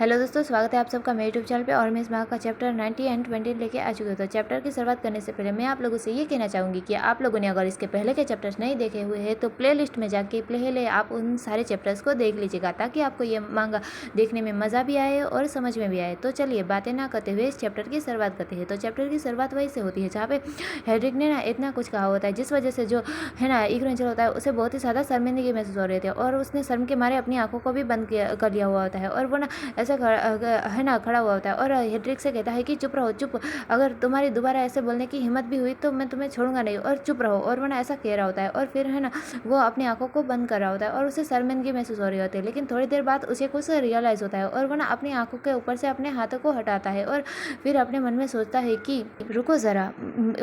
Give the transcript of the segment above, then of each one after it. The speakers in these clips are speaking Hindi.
हेलो दोस्तों, स्वागत है आप सबका मेरे यूट्यूब चैनल पे। और मैं इस माह का चैप्टर 90 एंड 20 लेके आ चुकी हूँ। तो चैप्टर की शुरुआत करने से पहले मैं आप लोगों से ये कहना चाहूँगी कि आप लोगों ने अगर इसके पहले के चैप्टर्स नहीं देखे हुए हैं तो प्लेलिस्ट में जाके पहले आप उन सारे चैप्टर्स को देख लीजिएगा, ताकि आपको ये मांगा देखने में मज़ा भी आए और समझ में भी आए। तो चलिए बातें ना करते हुए इस चैप्टर की शुरुआत करते हैं। तो चैप्टर की शुरुआत वहीं से होती है जहाँ पे हेड्रिक ने ना इतना कुछ कहा होता है, जिस वजह से जो है ना इग्नोरेंशियल होता है उसे बहुत ही ज़्यादा शर्मिंदगी महसूस हो रही थी, और उसने शर्म के मारे अपनी आंखों को भी बंद कर लिया हुआ होता है। और वो ना ऐसा है ना खड़ा हुआ होता है और हेड्रिक से कहता है कि चुप रहो, चुप, अगर तुम्हारी दोबारा ऐसे बोलने की हिम्मत भी हुई तो मैं तुम्हें छोड़ूंगा नहीं, और चुप रहो। और वो ना ऐसा कह रहा होता है, और फिर है ना वो अपनी आंखों को बंद कर रहा होता है और उसे शर्मिंदगी महसूस हो रही होती है। लेकिन थोड़ी देर बाद उसे कुछ रियलाइज़ होता है और वो ना अपनी आंखों के ऊपर से अपने हाथों को हटाता है और फिर अपने मन में सोचता है कि रुको ज़रा,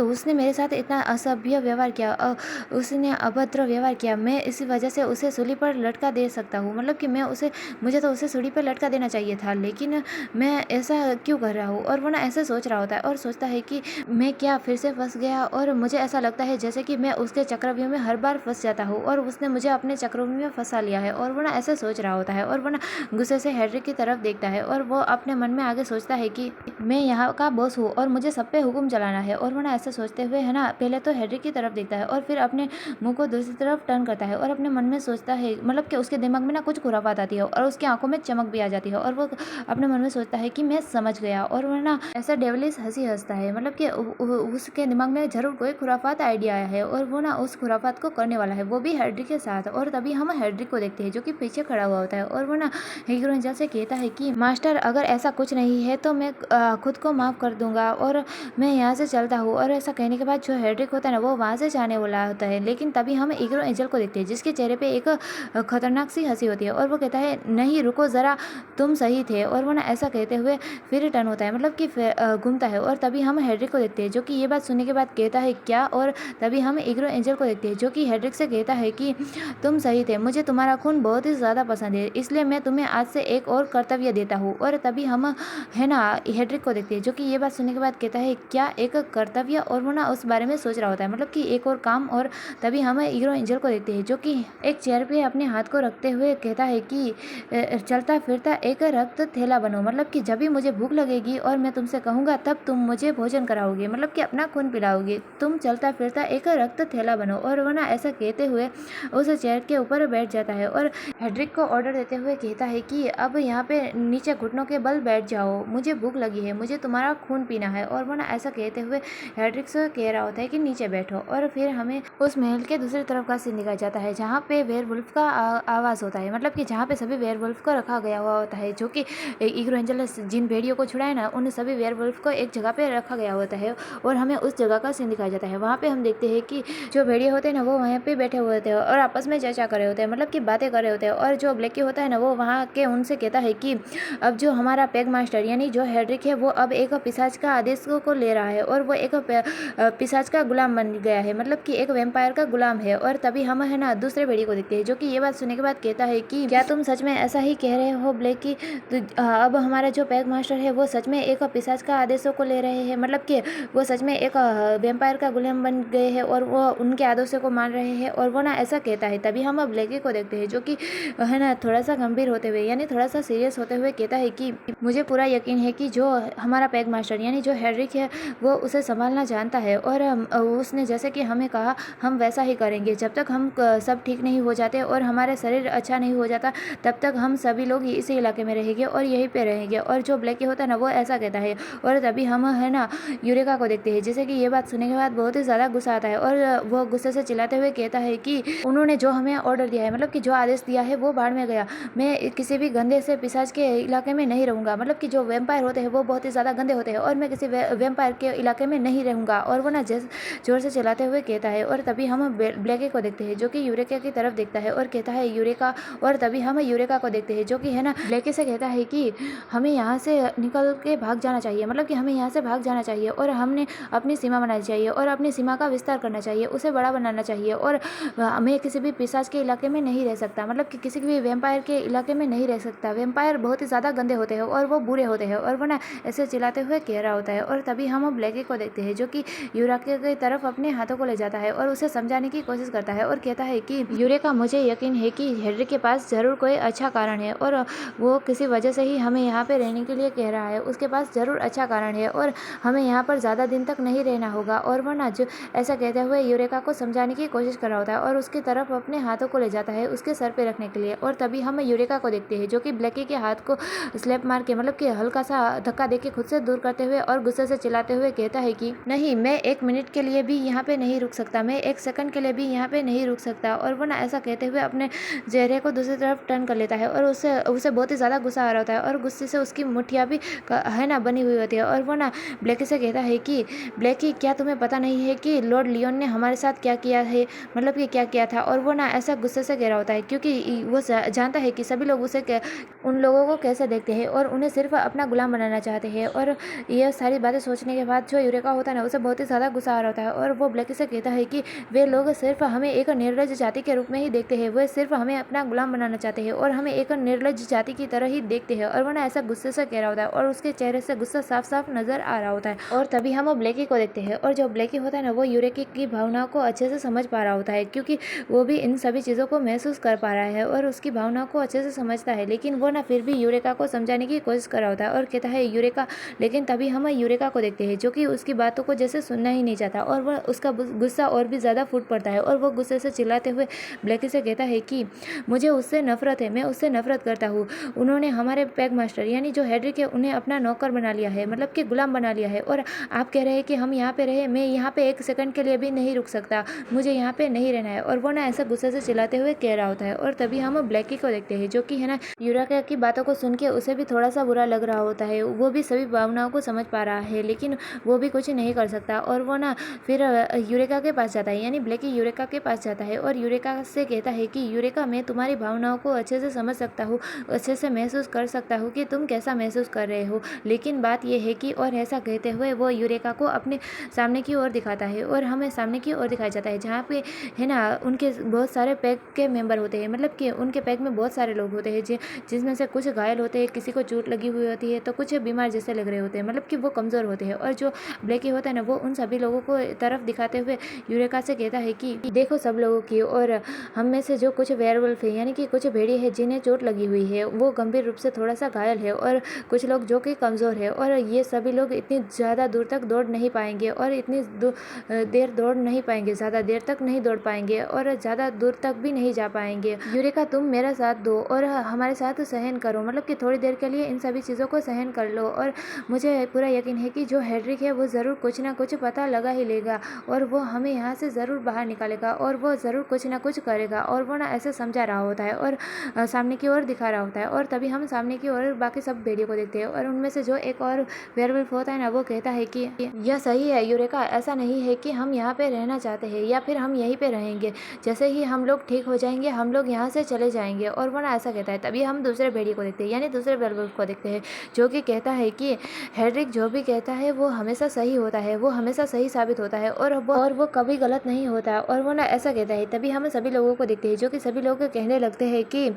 उसने मेरे साथ इतना असभ्य व्यवहार किया, उसने अभद्र व्यवहार किया, मैं इसी वजह से उसे सूली पर लटका दे सकता हूँ। मतलब कि मुझे तो उसे सूली पर लटका देना चाहिए था, लेकिन मैं ऐसा क्यों कर रहा हूँ। और वो ना ऐसे सोच रहा होता है और सोचता है कि मैं क्या फिर से फंस गया, और मुझे ऐसा लगता है जैसे कि मैं उसके चक्रव्यूह में हर बार फंस जाता हूँ और उसने मुझे अपने चक्रव्यूह में फंसा लिया है। और वो ना ऐसे सोच रहा होता है और वो ना गुस्से से हेड्रिक की तरफ देखता है और वो अपने मन में आगे सोचता है कि मैं यहाँ का बॉस हूँ और मुझे सब पे हुक्म चलाना है। और वो ना ऐसे सोचते हुए है ना पहले तो हेड्रिक की तरफ देखता है और फिर अपने मुंह को दूसरी तरफ टर्न करता है और अपने मन में सोचता है, मतलब कि उसके दिमाग में ना कुछ खुराफात आती है और उसकी आंखों में चमक भी आ जाती है और वो अपने मन में सोचता है कि मैं समझ गया। और वो ना ऐसा डेवलिश हंसी हंसता है, मतलब कि उसके दिमाग में जरूर कोई खुराफात आइडिया आया है और वो ना उस खुराफात को करने वाला है, वो भी हेड्रिक के साथ। और तभी हम हेड्रिक को देखते हैं जो कि पीछे खड़ा हुआ होता है और वो ना हीरो एंजल से कहता है कि मास्टर, अगर ऐसा कुछ नहीं है तो मैं खुद को माफ कर दूंगा और मैं यहाँ से चलता हूँ। और ऐसा कहने के बाद जो हेड्रिक होता है ना वो वहाँ से जाने वाला होता है, लेकिन तभी हम हीरो एंजल को देखते हैं जिसके चेहरे पे एक खतरनाक सी हंसी होती है और वो कहता है नहीं रुको ज़रा, तुम सही थे। और वो ना ऐसा कहते हुए फिर रिटर्न होता है, मतलब कि घूमता है। और तभी हम हेड्रिक को देखते हैं जो कि ये बात सुनने के बाद कहता है क्या। और तभी हम हीरो एंजल को देखते हैं जो कि हेड्रिक से कहता है कि तुम सही थे, मुझे तुम्हारा खून बहुत ही ज़्यादा पसंद है, इसलिए मैं तुम्हें आज से एक और कर्तव्य देता हूँ। और तभी हम है ना हेड्रिक को देखते हैं जो कि ये बात सुनने के बाद कहता है क्या, एक कर्तव्य। और वो ना उस बारे में सोच रहा होता है, मतलब कि एक और काम। और तभी हम हीरो एंजल को देखते हैं जो कि एक चेयर पे अपने हाथ को रखते हुए कहता है कि चलता फिरता एक रक्त थैला बनो, मतलब कि जब भी मुझे भूख लगेगी और मैं तुमसे कहूँगा तब तुम मुझे भोजन कराओगे, मतलब कि अपना खून पिलाओगे, तुम चलता फिरता एक रक्त थैला बनो। और वो ना ऐसा कहते हुए उस चेयर के ऊपर बैठ जाता है और हेड्रिक को ऑर्डर देते हुए कहता है कि अब यहाँ पे नीचे घुटनों के बल बैठ जाओ, मुझे भूख लगी है, मुझे तुम्हारा खून पीना है। और वो ना ऐसा कहते हुए हेड्रिक से कह रहा होता है कि नीचे बैठो। और फिर हमें उस महल के दूसरी तरफ का सीन दिखाया जाता है जहाँ पे वेयरवुल्फ का आवाज़ होता है, मतलब कि जहाँ पे सभी वेयरवुल्फ को रखा गया हुआ होता है, जो कि हीरो एंजल जिन भेड़ियों को छुड़ाए ना उन सभी वेयरवुल्फ को एक जगह पे रखा गया होता है और हमें उस जगह का सीन दिखाया जाता है। वहाँ पे हम देखते हैं कि जो भेड़िए होते हैं ना वो वहाँ पे बैठे हुए होते हैं और आपस में चर्चा कर रहे होते हैं, मतलब कि बातें कर रहे होते हैं। और जो ब्लैकी होता है ना वो वहाँ के उनसे कहता है कि अब जो हमारा पैग मास्टर यानी जो हेड्रिक है वो अब एक पिशाच का आदेश को ले रहा है और वो एक पिशाच का गुलाम बन गया है, मतलब कि एक वेम्पायर का गुलाम है। और तभी हम है ना दूसरे भेड़िए को देखते हैं जो कि ये बात सुनने के बाद कहता है कि क्या तुम सच में ऐसा ही कह रहे हो ब्लैकी, तो अब हमारा जो पैग मास्टर है वो सच में एक पिशाच का आदेशों को ले रहे हैं, मतलब कि वो सच में एक वेम्पायर का गुलाम बन गए हैं और वो उनके आदेशों को मान रहे हैं। और वो ना ऐसा कहता है। तभी हम ब्लैकी को देखते हैं जो कि है ना थोड़ा सा गंभीर होते हुए यानी थोड़ा सा सीरियस होते हुए कहता है कि मुझे पूरा यकीन है कि जो हमारा पैग मास्टर यानी जो हेड्रिक है वो उसे संभालना जानता है और उसने जैसे कि हमें कहा हम वैसा ही करेंगे। जब तक हम सब ठीक नहीं हो जाते और हमारे शरीर अच्छा नहीं हो जाता तब तक हम सभी लोग इसी इलाके में रहेंगे और यहीं पे रहेंगे। और जो ब्लैकी होता है ना वो ऐसा कहता है। और तभी हम है ना यूरेका को देखते हैं जैसे कि ये बात सुनने के बाद बहुत ही ज़्यादा गुस्सा आता है और वो गुस्से से चिल्लाते हुए कहता है कि उन्होंने जो हमें ऑर्डर दिया है, मतलब कि जो आदेश दिया है वो बाढ़ में गया, मैं किसी भी गंदे से पिशाच के इलाके में नहीं रहूँगा, मतलब कि जो वेम्पायर होते हैं वो बहुत ही ज़्यादा गंदे होते हैं और मैं किसी वेम्पायर के इलाके में नहीं रहूँगा। और वो ना जोर से चिल्लाते हुए कहता है। और तभी हम ब्लैकी को देखते हैं जो कि यूरेका की तरफ देखता है और कहता है यूरेका। और तभी हम यूरेका को देखते हैं जो कि है ना ब्लैकी से कहता है कि हमें यहाँ से निकल के भाग जाना चाहिए, मतलब कि हमें यहाँ से भाग जाना चाहिए और हमने अपनी सीमा बनानी चाहिए और अपनी सीमा का विस्तार करना चाहिए, उसे बड़ा बनाना चाहिए। और हमें किसी भी पिशाच के इलाके में नहीं रह सकता, मतलब कि किसी भी वेम्पायर के इलाके में नहीं रह सकता। वेम्पायर बहुत ही ज़्यादा गंदे होते हैं और वो बुरे होते हैं। और वो ना ऐसे चिल्लाते हुए कह रहा होता है। और तभी हम ब्लैकी को देखते हैं जो कि यूरेका की तरफ अपने हाथों को ले जाता है और उसे समझाने की कोशिश करता है और कहता है कि यूरेका, मुझे यकीन है कि हेड्रिक के पास ज़रूर कोई अच्छा कारण है और वो किसी उसकी वजह से ही हमें यहाँ पे रहने के लिए कह रहा है। उसके पास ज़रूर अच्छा कारण है और हमें यहाँ पर ज़्यादा दिन तक नहीं रहना होगा। और वो ना जो ऐसा कहते हुए यूरेका को समझाने की कोशिश कर रहा होता है और उसकी तरफ अपने हाथों को ले जाता है उसके सर पे रखने के लिए। और तभी हम यूरेका को देखते हैं जो कि ब्लैकी के हाथ को स्लैप मार के मतलब कि हल्का सा धक्का देके खुद से दूर करते हुए और गुस्से से चिल्लाते हुए कहता है कि नहीं, मैं 1 मिनट के लिए भी यहाँ पे नहीं रुक सकता, मैं 1 सेकंड के लिए भी यहाँ पे नहीं रुक सकता। और वो ना ऐसा कहते हुए अपने चेहरे को दूसरी तरफ टर्न कर लेता है और उसे उसे बहुत ही ज़्यादा गुस्सा आ रहा होता है और गुस्से से उसकी मुठ्ठियाँ भी है ना बनी हुई होती है। और वो ना ब्लैकी से कहता है कि ब्लैकी, क्या तुम्हें पता नहीं है कि लॉर्ड लियोन ने हमारे साथ क्या किया है, मतलब कि क्या किया था। और वो ना ऐसा गुस्से से कह रहा होता है क्योंकि वो जानता है कि सभी लोग उसे उन लोगों को कैसे देखते हैं और उन्हें सिर्फ अपना गुलाम बनाना चाहते हैं। और ये सारी बातें सोचने के बाद जो यूरेका होता है ना उसे बहुत ही ज़्यादा गुस्सा आ रहा होता है और वो ब्लैकी से कहता है कि वे लोग सिर्फ हमें एक निर्लज्ज जाति के रूप में ही देखते हैं, वे सिर्फ हमें अपना गुलाम बनाना चाहते हैं और हमें एक निर्लज्ज जाति की तरह ही देखते हैं। और वो ना ऐसा गुस्से से कह रहा होता है और उसके चेहरे से गुस्सा साफ साफ नजर आ रहा होता है। और तभी हम ब्लैकी को देखते हैं और जो ब्लैकी होता है ना वो यूरेका की भावनाओं को अच्छे से समझ पा रहा होता है क्योंकि वो भी इन सभी चीज़ों को महसूस कर पा रहा है और उसकी भावनाओं को अच्छे से समझता है। लेकिन वो ना फिर भी यूरेका को समझाने की कोशिश कर रहा होता है और कहता है यूरेका। लेकिन तभी हम यूरेका को देखते हैं जो कि उसकी बातों को जैसे सुनना ही नहीं चाहता और वह उसका गुस्सा और भी ज़्यादा फूट पड़ता है और वो गुस्से से चिल्लाते हुए ब्लैकी से कहता है कि मुझे उससे नफरत है, मैं उससे नफरत करता हूँ। उन्होंने हमारे पैग मास्टर यानी जो हेड्रिक है उन्हें अपना नौकर बना लिया है, मतलब कि गुलाम बना लिया है। और आप कह रहे हैं कि हम यहाँ पे रहे, मैं यहाँ पे 1 सेकंड के लिए भी नहीं रुक सकता, मुझे यहाँ पे नहीं रहना है। और वो ना ऐसा गुस्से से चिल्लाते हुए कह रहा होता है। और तभी हम ब्लैकी को देखते हैं जो कि है ना यूरेका की बातों को सुन के उसे भी थोड़ा सा बुरा लग रहा होता है, वो भी सभी भावनाओं को समझ पा रहा है लेकिन वो भी कुछ नहीं कर सकता। और वो ना फिर यूरेका के पास जाता है, यानी ब्लैकी यूरेका के पास जाता है और यूरेका से कहता है कि यूरेका, मैं तुम्हारी भावनाओं को अच्छे से समझ सकता हूँ, अच्छे से महसूस कर सकता हूँ कि तुम कैसा महसूस कर रहे हो, लेकिन बात यह है कि। और ऐसा कहते हुए वो यूरेका को अपने सामने की ओर दिखाता है और हमें सामने की ओर दिखाया जाता है जहाँ पे है ना उनके बहुत सारे पैक के मेंबर होते हैं, मतलब कि उनके पैक में बहुत सारे लोग होते हैं जिसमें से कुछ घायल होते हैं, किसी को चोट लगी हुई होती है तो कुछ बीमार जैसे लग रहे होते हैं, मतलब कि वो कमज़ोर होते हैं। और जो ब्लैकी होता है ना वो उन सभी लोगों को तरफ दिखाते हुए यूरेका से कहता है कि देखो सब लोगों की, और हम में से जो कुछ वेयरवुल्फ है यानी कि कुछ भेड़िए हैं जिन्हें चोट लगी हुई है, वो गंभीर रूप से थोड़ा सा घायल है, और कुछ लोग जो कि कमज़ोर है, और ये सभी लोग इतनी ज़्यादा दूर तक दौड़ नहीं पाएंगे और इतनी देर दौड़ नहीं पाएंगे, ज़्यादा देर तक नहीं दौड़ पाएंगे और ज़्यादा दूर तक भी नहीं जा पाएंगे। यूरेका, तुम मेरा साथ दो और हमारे साथ सहन करो, मतलब कि थोड़ी देर के लिए इन सभी चीज़ों को सहन कर लो। और मुझे पूरा यकीन है कि जो हेड्रिक है वो ज़रूर कुछ ना कुछ पता लगा ही लेगा और वो हमें यहाँ से ज़रूर बाहर निकालेगा और वो ज़रूर कुछ ना कुछ करेगा। और वो ना ऐसे समझा रहा होता है और सामने की ओर दिखा रहा होता है। और तभी हम सामने की ओर बाकी सब भेड़ियों को देखते हैं और उनमें से जो एक और वेयरवुल्फ होता है ना वो कहता है कि यह सही है यूरेका, ऐसा नहीं है कि हम यहाँ पे रहना चाहते हैं या फिर हम यहीं पे रहेंगे, जैसे ही हम लोग ठीक हो जाएंगे हम लोग यहाँ से चले जाएंगे। और वो ना ऐसा कहता है। तभी हम दूसरे भेड़िए को देखते हैं, यानी दूसरे वेयरवुल्फ को देखते हैं जो कि कहता है कि हेड्रिक जो भी कहता है वो हमेशा सही होता है, वो हमेशा सही साबित होता है और वो कभी गलत नहीं होता। और वो ना ऐसा कहता है। तभी हम सभी लोगों को देखते हैं जो कि सभी लोग कहने लगते हैं कि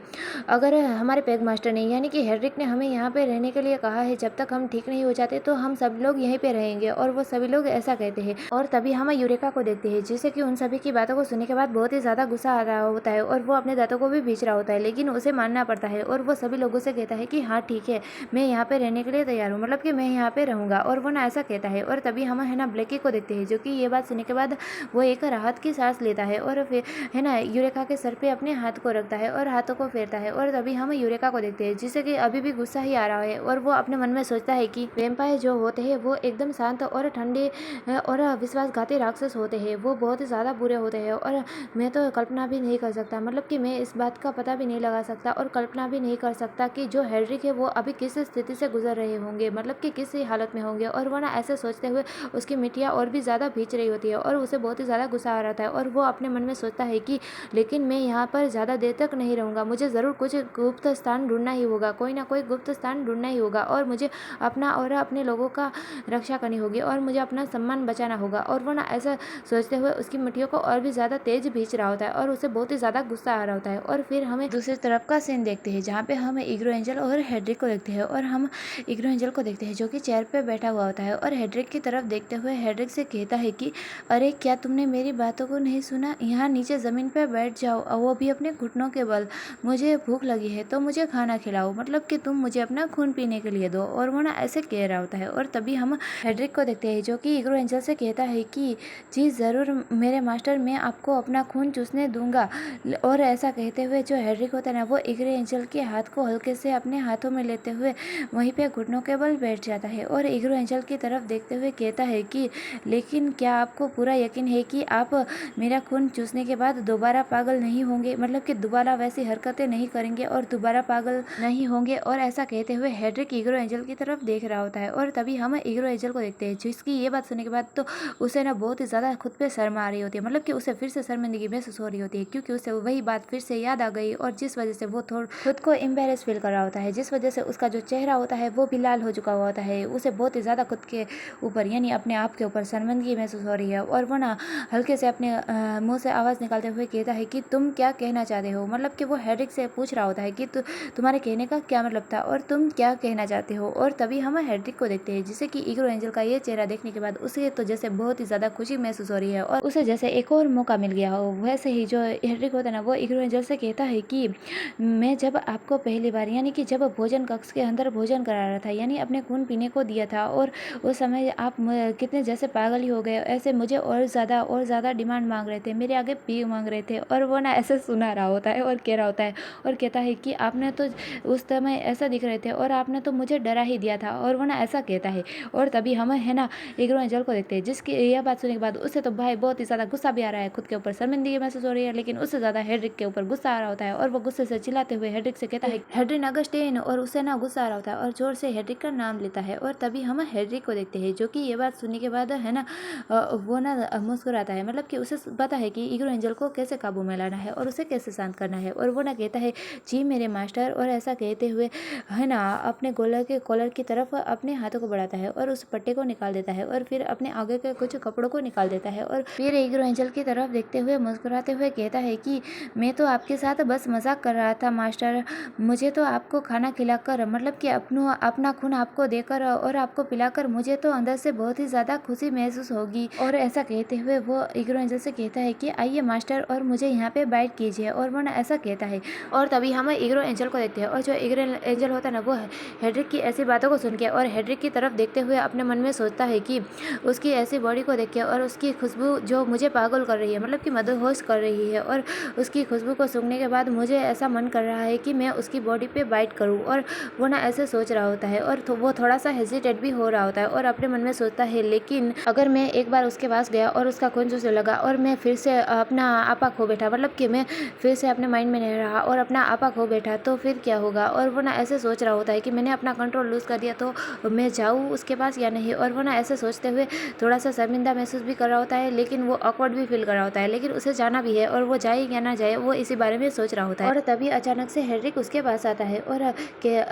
अगर हमारे पैग मास्टर ने यानी कि हेड्रिक ने हमें यहाँ पे रहने के लिए कहा है, जब तक हम ठीक नहीं हो जाते तो हम सब लोग यहीं पे रहेंगे, और वो सभी लोग ऐसा कहते हैं। और तभी हम यूरेका को देखते हैं जिसे कि उन सभी की बातों को सुनने के बाद बहुत ही ज़्यादा गुस्सा आ रहा होता है और वो अपने दांतों को भी भींच रहा होता है, लेकिन उसे मानना पड़ता है और वो सभी लोगों से कहता है कि हाँ ठीक है, मैं यहाँ पे रहने के लिए तैयार हूँ, मतलब कि मैं यहाँ पे रहूँगा। और वो ना ऐसा कहता है। और तभी हम है ना ब्लैकी को देखते हैं जो कि ये बात सुनने के बाद वो एक राहत की सांस लेता है और फिर है ना यूरेका के सर पे अपने हाथ को रखता है और हाथों को फेरता है। और तभी हम यूरेका को देखते हैं जिसे कि अभी भी गुस्सा ही आ रहा है और वो अपने मन में सोचता है कि वैम्पायर जो होते हैं वो एकदम शांत और ठंडे और विश्वासघाती राक्षस होते हैं, वो बहुत ही ज़्यादा बुरे होते हैं और मैं तो कल्पना भी नहीं कर सकता, मतलब कि मैं इस बात का पता भी नहीं लगा सकता और कल्पना भी नहीं कर सकता कि जो हेड्रिक है वो अभी किस स्थिति से गुजर रहे होंगे, मतलब कि किस हालत में होंगे। और वो ना ऐसे सोचते हुए उसकी मिट्टियाँ और भी ज़्यादा भींच रही होती है और उसे बहुत ही ज़्यादा गुस्सा आ रहा था और वो अपने मन में सोचता है कि लेकिन मैं यहाँ पर ज़्यादा देर तक नहीं रहूँगा, मुझे ज़रूर कुछ गुप्त स्थान ढूंढना ही होगा, कोई ना कोई गुप्त स्थान ढूंढना ही होगा और मुझे अपना और अपने लोगों का रक्षा करनी होगी और मुझे अपना सम्मान बचाना होगा। और वो ना ऐसा सोचते हुए उसकी मिट्टियों को और भी ज़्यादा तेज भींच रहा होता है और उसे बहुत ही ज़्यादा गुस्सा आ रहा होता है। और फिर हमें दूसरी तरफ का सीन देखते हैं जहाँ पे हम इग्रो एंजल और हेड्रिक को देखते हैं और हम इग्रो एंजल को देखते हैं जो कि चेयर पे बैठा हुआ होता है और हेड्रिक की तरफ देखते हुए हेड्रिक से कहता है कि अरे क्या तुमने मेरी बातों को नहीं सुना, यहाँ नीचे ज़मीन पर बैठ जाओ, वो भी अपने घुटनों के बल, मुझे भूख लगी है तो मुझे खाना खिलाओ। पिलाओ, मतलब कि तुम मुझे अपना खून पीने के लिए दो। और वो ना ऐसे कह रहा होता है। और तभी हम हेड्रिक को देखते हैं जो कि ईग्रो एंजल से कहता है कि जी ज़रूर मेरे मास्टर, मैं आपको अपना खून चूसने दूंगा। और ऐसा कहते हुए जो हेड्रिक होता है ना, वो ईग्रो एंजल के हाथ को हल्के से अपने हाथों में लेते हुए वहीं पे घुटनों के बल बैठ जाता है और ईग्रो एंजल की तरफ देखते हुए कहता है कि लेकिन क्या आपको पूरा यकीन है कि आप मेरा खून चूसने के बाद दोबारा पागल नहीं होंगे, मतलब कि दोबारा वैसी हरकतें नहीं करेंगे और दोबारा पागल नहीं होंगे। और ऐसा कहते हुए हेड्रिक ईग्रो एंजल की तरफ देख रहा होता है। और तभी हम ईग्रो एंजल को देखते हैं जिसकी ये बात सुनने के बाद तो उसे ना बहुत ही ज़्यादा खुद पे शर्म आ रही होती है, मतलब कि उसे फिर से शर्मिंदगी महसूस हो रही होती है क्योंकि उसे वही बात फिर से याद आ गई और जिस वजह से वो थोड़ा खुद को एम्बेरस फील कर रहा होता है, जिस वजह से उसका जो चेहरा होता है वो भी लाल हो चुका हुआ होता है। उसे बहुत ही ज़्यादा खुद के ऊपर यानी अपने आप के ऊपर शर्मिंदगी महसूस हो रही है और वो ना हल्के से अपने मुंह से आवाज़ निकालते हुए कहता है कि तुम क्या कहना चाहते हो, मतलब कि वो हेड्रिक से पूछ रहा होता है कि तुम्हारे कहने का क्या मतलब था और तुम क्या कहना चाहते हो। और तभी हम हेड्रिक को देखते हैं जिसे कि ईग्रो एंजल का ये चेहरा देखने के बाद उसे तो जैसे बहुत ही ज़्यादा खुशी महसूस हो रही है और उसे जैसे एक और मौका मिल गया हो। वैसे ही जो हेड्रिक होता है ना, वो ईग्रो एंजल से कहता है कि मैं जब आपको पहली बार यानी कि जब भोजन कक्ष के अंदर भोजन करा रहा था यानी अपने खून पीने को दिया था और उस समय आप कितने जैसे पागल ही हो गए, ऐसे मुझे और ज़्यादा डिमांड मांग रहे थे, मेरे आगे पी मांग रहे थे। और वो ना ऐसे सुना रहा होता है और कह रहा होता है और कहता है कि आपने तो उस समय ऐसा दिख रहे थे और आपने तो मुझे डरा ही दिया था। और वो ना ऐसा कहता है। और तभी हम है ना ईग्रो एंजल को देखते हैं जिसकी यह बात सुनने के बाद उससे तो भाई बहुत ही ज़्यादा गुस्सा भी आ रहा है, खुद के ऊपर शर्मिंदगी महसूस हो रही है, लेकिन उससे ज़्यादा हेड्रिक के ऊपर गुस्सा आ रहा होता है और वो गुस्से से चिल्लाते हुए हेड्रिक से कहता है हेड्रिक अगस्टिन, और उससे ना गुस्सा आ रहा होता है और जोर से हेड्रिक का नाम लेता है। और तभी हम हेड्रिक को देखते हैं जो कि ये बात सुनने के बाद है ना वो ना मुस्कुराता है, मतलब कि उसे पता है कि ईग्रो एंजल को कैसे काबू में लाना है और उसे कैसे शांत करना है। और वो ना कहता है जी मेरे मास्टर, और ऐसा कहते हुए है ना अपने गोला के कॉलर की तरफ अपने हाथों को बढ़ाता है और उस पट्टे को निकाल देता है और फिर अपने आगे के कुछ कपड़ों को निकाल देता है और फिर ईग्रो एंजल की तरफ देखते हुए मुस्कुराते हुए कहता है कि मैं तो आपके साथ बस मजाक कर रहा था मास्टर, मुझे तो आपको खाना खिलाकर मतलब कि अपना खून आपको देकर और आपको पिलाकर मुझे तो अंदर से बहुत ही ज़्यादा खुशी महसूस होगी। और ऐसा कहते हुए वो ईग्रो एंजल से कहता है कि आइए मास्टर और मुझे यहाँ पे बाइट कीजिए। और वो ना ऐसा कहता है। और तभी हम ईग्रो एंजल को देखते हैं और जो ईग्रो एंजल होता है ना, वो हेड्रिक की ऐसी बातों को सुन के और हेड्रिक की तरफ देखते हुए अपने मन में सोचता है कि उसकी ऐसी बॉडी को देख के और उसकी खुशबू जो मुझे पागल कर रही है, मतलब कि मदहोश कर रही है, और उसकी खुशबू को सूंघने के बाद मुझे ऐसा मन कर रहा है कि मैं उसकी बॉडी पे बाइट करूं। और वो ना ऐसे सोच रहा होता है और वो थोड़ा सा हेजिटेट भी हो रहा होता है और अपने मन में सोचता है लेकिन अगर मैं एक बार उसके पास गया और उसका खून चूसने लगा और मैं फिर से अपना आपा खो बैठा, मतलब कि मैं फिर से अपने माइंड में नहीं रहा और अपना आपा खो बैठा तो फिर क्या होगा। और वो ना ऐसे सोच रहा होता है कि मैंने अपना कंट्रोल लूज़ कर दिया तो मैं जाऊँ उसके पास या नहीं। और वो ना ऐसे सोचते हुए थोड़ा सा शर्मिंदा महसूस भी कर रहा होता है, लेकिन वो ऑकवर्ड भी फील कर रहा होता है, लेकिन उसे जाना भी है और वो जाए या ना जाए वो इसी बारे में सोच रहा होता है। और तभी अचानक से हेड्रिक उसके पास आता है और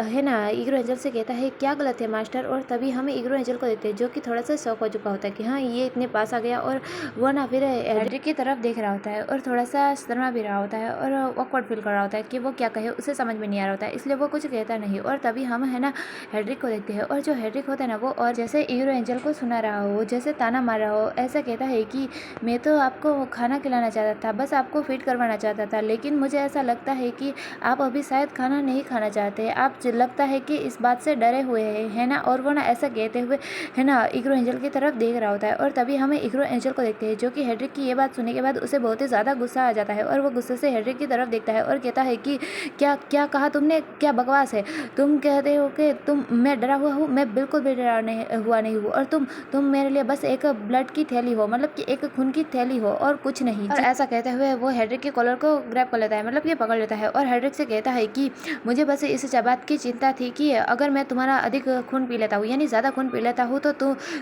है ना ईग्रो एंजल से कहता है क्या गलत है मास्टर। और तभी हम ईग्रो एंजल को देखते हैं जो कि थोड़ा सा शौक हो चुका होता है कि हाँ ये इतने पास आ गया, और वो ना फिर हेड्रिक की तरफ देख रहा होता है और थोड़ा सा शर्मा भी रहा होता है और ऑकवर्ड फील कर रहा होता है कि वो क्या कहे, उसे समझ में नहीं आ रहा होता है, इसलिए वो कुछ कहता नहीं। और तभी हम है ना हेड्रिक को देखते हैं और जो हेड्रिक होता है ना, वो और जैसे ईग्रो एंजल को सुना रहा हो, जैसे ताना मार रहा हो, ऐसा कहता है कि मैं तो आपको खाना खिलाना चाहता था, बस आपको फीड करवाना चाहता था, लेकिन मुझे ऐसा लगता है कि आप अभी शायद खाना नहीं खाना चाहते, आप लगता है कि इस बात से डरे हुए हैं, है ना। और वो ना ऐसा कहते हुए है ना ईग्रो एंजल की तरफ देख रहा होता है। और तभी हमें ईग्रो एंजल को देखते हैं जो कि हेड्रिक की ये बात सुनने के बाद उसे बहुत ही ज़्यादा गुस्सा आ जाता है और वो गुस्से से हेड्रिक की तरफ देखता है और कहता है कि क्या क्या कहा तुमने, क्या बकवास है, तुम कहते हो कि मैं डरा हुआ हूँ, मैं बिल्कुल भी डरा नहीं हूँ, और तुम मेरे लिए बस एक ब्लड की थैली हो, मतलब कि एक खून की थैली हो और कुछ नहीं। और ऐसा कहते हुए वो हेड्रिक के कॉलर को ग्रैब कर लेता है, मतलब ये पकड़ लेता है और हेड्रिक से कहता है कि मुझे बस इस बात की चिंता थी कि अगर मैं तुम्हारा अधिक खून पी लेता हूँ यानी ज़्यादा खून पी लेता हूँ तो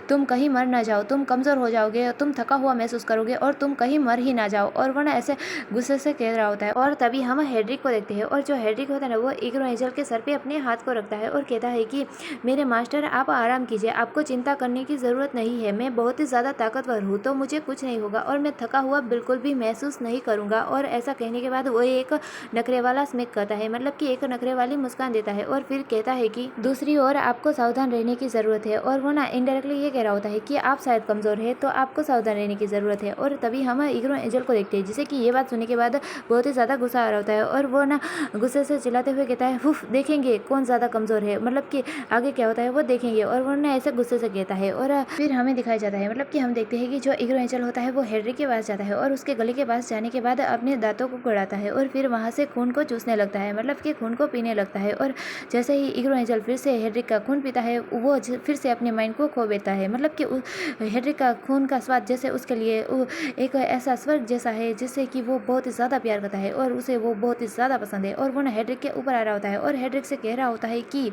तुम कहीं मर ना जाओ, तुम कमज़ोर हो जाओगे, तुम थका हुआ महसूस करोगे और तुम कहीं मर ही ना जाओ। और वो ना ऐसे गुस्से से कह रहा होता है। और तभी हम हेड्रिक को देखते हैं और जो हेड्रिक होता है ना, वो ईग्रो एंजल के सर पे अपने हाथ को रखता है और कहता है कि मेरे मास्टर आप आराम कीजिए, आपको चिंता करने की ज़रूरत नहीं है, मैं बहुत ही ज़्यादा ताकतवर हूँ तो मुझे कुछ नहीं होगा और मैं थका हुआ बिल्कुल भी महसूस नहीं करूँगा। और ऐसा कहने के बाद वो एक नखरे वाला स्मिक करता है, मतलब कि एक नखरे वाली मुस्कान देता है और फिर कहता है कि दूसरी ओर आपको सावधान रहने की ज़रूरत है। और वो ना इनडायरेक्टली ये कह रहा होता है कि आप शायद कमज़ोर है तो आपको सावधान रहने की ज़रूरत है। और तभी हम ईग्रो एंजल को देखते हैं जिसे कि ये बात सुनने के बाद बहुत ही ज़्यादा गुस्सा आ रहा होता है और वो ना गुस्से से चिल्लाते हुए कहता है हुफ देखेंगे कौन ज़्यादा कमज़ोर है, मतलब कि आगे क्या होता है वो देखेंगे, और वो ना ऐसे गुस्से से कहता है। और फिर हमें दिखाया जाता है, मतलब कि हम देखते हैं कि जो इग्रो एंजल होता है वो हेनरिक के पास जाता है और उसके गले के पास जाने के बाद अपने दांतों को गड़ाता है और फिर वहाँ से खून को चूसने लगता है, मतलब कि खून को पीने लगता है। और जैसे ही इग्रो एंजल फिर से हेनरिक का खून पीता है वो फिर से अपने माइंड को खो बैठता है, मतलब कि हेनरिक का खून का स्वाद जैसे उसके लिए एक ऐसा स्वर्ग जैसा है जिससे कि वो बहुत ही ज़्यादा प्यार करता है और उसे वो बहुत ही ज़्यादा पसंद है। और वो ना हेनरिक के ऊपर आ रहा होता है और हेनरिक से कह रहा होता है कि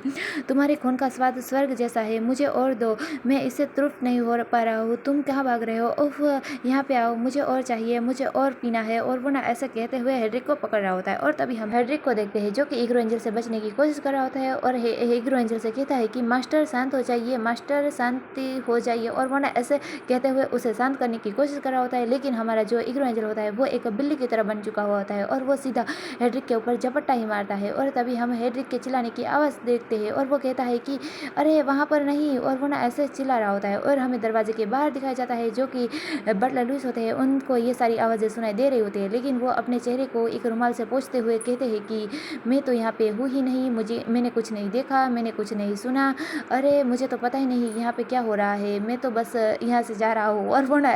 तुम्हारे खून का स्वाद स्वर्ग जैसा है, मुझे और दो, मैं इससे तृप्त नहीं हो पा रहा हूँ, तुम कहाँ भाग रहे हो, उफ यहाँ पे आओ, मुझे और चाहिए, मुझे और पीना है। और वो ना ऐसा कहते हुए हेनरिक को पकड़ रहा होता है। और तभी हम हेनरिक को देखते हैं जो कि इग्रो एंजल से बचने की कोशिश कर रहा होता है और इग्रो एंजल से कहता है कि मास्टर शांत हो जाइए, मास्टर शांति हो जाइए। और वो ना ऐसे कहते हुए उसे शांत करने की कोशिश कर रहा होता है, लेकिन हमारा जो इग्रो एंजल होता है वो एक बिल्ली की तरह बन चुका हुआ होता है और वो सीधा हेनरिक के ऊपर झपट्टा ही मारता है। और तभी हम हेनरिक के चिल्लाने की आवाज़ देखते हैं और वो कहता है कि अरे वहाँ पर नहीं, और वो ना ऐसे चिल्ला रहा होता है। और हमें दरवाजे के बाहर दिखाया जाता है जो कि बटलर लुइस होते हैं, उनको ये सारी आवाज़ें सुनाई दे रही होती है, लेकिन वो अपने चेहरे को एक रुमाल से पोंछते हुए कहते हैं कि मैं तो यहाँ पे हूँ ही नहीं, मैंने कुछ नहीं देखा, मैंने कुछ नहीं सुना, अरे मुझे तो पता ही नहीं यहाँ पे क्या हो रहा है, मैं तो बस यहाँ से जा रहा हूँ। और वो ना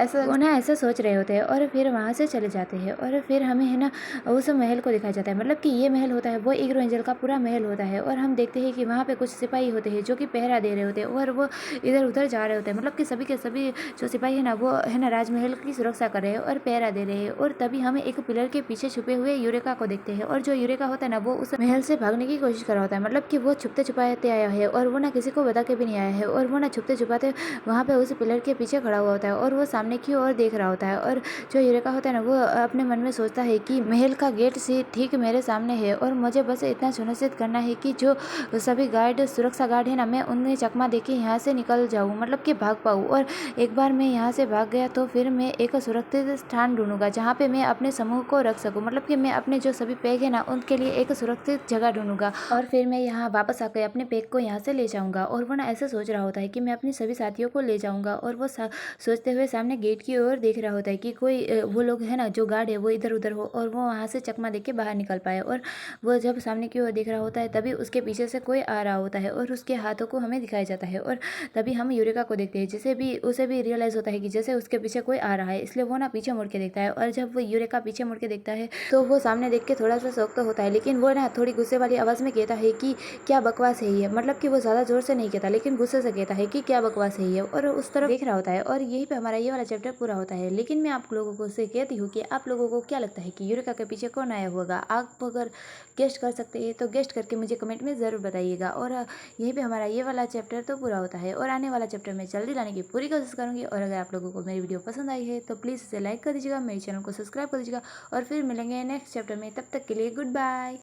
ऐसा सोच रहे होते हैं और फिर वहाँ से चले जाते हैं। और फिर हमें है ना उस महल को दिखाया जाता है, मतलब कि ये महल होता है वो इग्रो एंजल का पूरा महल होता है। और हम देखते हैं कि वहाँ पे कुछ सिपाही होते हैं जो कि पहरा दे रहे होते हैं और वो इधर उधर जा रहे होते हैं, मतलब कि सभी के सभी जो सिपाही है ना वो है ना राजमहल की सुरक्षा कर रहे हैं और पहरा दे रहे हैं। और तभी हमें एक पिलर के पीछे छुपे हुए यूरेका को देखते हैं और जो यूरेका होता है ना वो उस महल से भागने की कोशिश कर रहा होता है, मतलब कि वो छुपते छुपाते आया है और वो ना किसी को बता के भी नहीं आया है। और वो ना छुपते छुपाते वहाँ पे उस पिलर के पीछे खड़ा हुआ होता है और वो सामने की ओर देख रहा होता है। और जो यूरेका होता है ना वो अपने मन में सोचता है कि महल का गेट से ठीक मेरे सामने है और मुझे बस इतना सुनिश्चित करना है कि जो सभी गार्ड सुरक्षा गार्ड है ना मैं उन्हें चकमा देके यहाँ से निकल जाऊँ, मतलब कि भाग पाऊँ। और एक बार मैं यहाँ से भाग गया तो फिर मैं एक सुरक्षित स्थान ढूंढूंगा जहाँ पे मैं अपने समूह को रख सकूँ, मतलब कि मैं अपने जो सभी पैक है ना उनके लिए एक सुरक्षित जगह ढूंढूंगा और फिर मैं यहाँ वापस आकर अपने पैक को यहाँ से ले जाऊंगा। और वो ना ऐसा सोच रहा होता है कि मैं अपने सभी साथियों को ले जाऊंगा और वो सोचते हुए सामने गेट की ओर देख रहा होता है कि कोई वो लोग है ना जो गार्ड है वो इधर उधर हो और वो वहाँ से चकमा देख के बाहर निकल पाए। और वो जब सामने की ओर देख रहा होता है तभी उसके पीछे से कोई आ रहा होता है और उसके हाथों को हमें दिखाया जाता है। और तभी हम यूरेका को देखते हैं, जैसे भी उसे भी रियलाइज होता है कि जैसे उसके पीछे कोई आ रहा है, इसलिए वो ना पीछे मुड़ के देखता है। और जब वो यूरेका पीछे मुड़ के देखता है तो वो सामने देख के थोड़ा सा शौक तो होता है, लेकिन वो ना थोड़ी गुस्से वाली आवाज़ में कहता है कि क्या बकवास है ये, मतलब कि वो ज़्यादा जोर से नहीं कहता लेकिन गुस्से से कहता है कि क्या बकवास है ये, और उस तरफ देख रहा होता है। और यहीं पे हमारा ये वाला चैप्टर पूरा होता है। लेकिन मैं आप लोगों को से कहती हूँ कि आप लोगों को क्या लगता है कि यूरेका के पीछे कौन आया होगा, आप अगर गेस्ट कर सकते हैं तो गेस्ट करके मुझे कमेंट में ज़रूर बताइएगा। और यहीं पे हमारा ये वाला चैप्टर तो पूरा होता है और आने वाला चैप्टर मैं जल्दी लाने की पूरी कोशिश करूँगी। और अगर आप लोगों को मेरी वीडियो पसंद आई है तो प्लीज़ इसे लाइक कर दीजिएगा, मेरे चैनल को सब्सक्राइब कर दीजिएगा और फिर मिलेंगे नेक्स्ट चैप्टर में। तब तक के लिए गुड बाय।